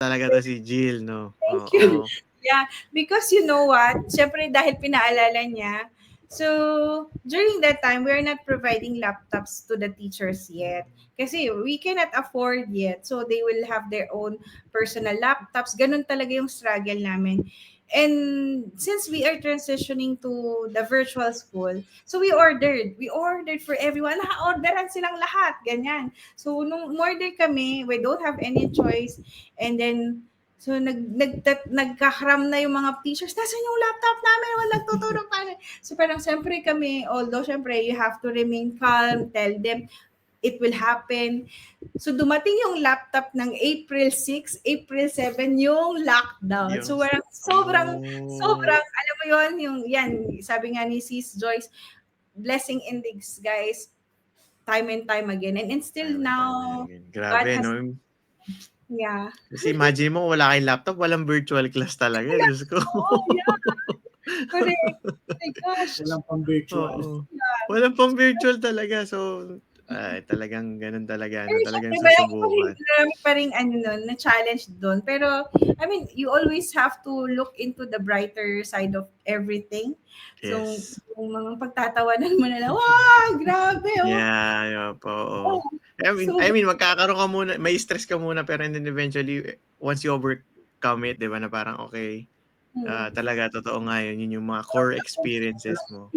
talaga 'to si Jill, 'no? Thank you. Oo. Yeah, because you know what? Siyempre dahil pinaalala niya. So, during that time, we're not providing laptops to the teachers yet. Kasi we cannot afford yet. So, they will have their own personal laptops. Ganun talaga yung struggle namin. And since we are transitioning to the virtual school, so we ordered. We ordered for everyone. Orderan silang lahat. Ganyan. So, nung order kami, we don't have any choice. And then, so nagkakaram na yung mga teachers, nasaan yung laptop namin? Wala nagtuturo pa. So parang siyempre kami, although siyempre you have to remain calm, tell them it will happen. So dumating yung laptop ng April 6, April 7 yung lockdown. Yung So parang oh. sobrang, alam mo yon yung, yan, sabi nga ni Sis Joyce, blessing index, guys, time and time again. And still Time and time now, again. God Grabe, has, 'no? yeah. Kasi imagine mo wala kayong laptop, walang virtual class talaga, Diyos ko. Oo, yeah. Correct. Oh my gosh. Walang pang-virtual. Oo. Yeah. Walang pang-virtual talaga. So, talagang gano'n talaga, Pero talagang syempre, susubukan. marami pa rin ano nun, na challenge doon. Pero, I mean, you always have to look into the brighter side of everything. So, Yes. yung mga pagtatawanan mo na lang, wow, grabe, oh. Yeah, opo, oo. Oh, so, I mean magkakaroon ka muna, may stress ka muna, pero and then eventually, once you overcome it, 'di ba, na parang okay, hmm. talaga totoo nga yun yung mga core experiences mo.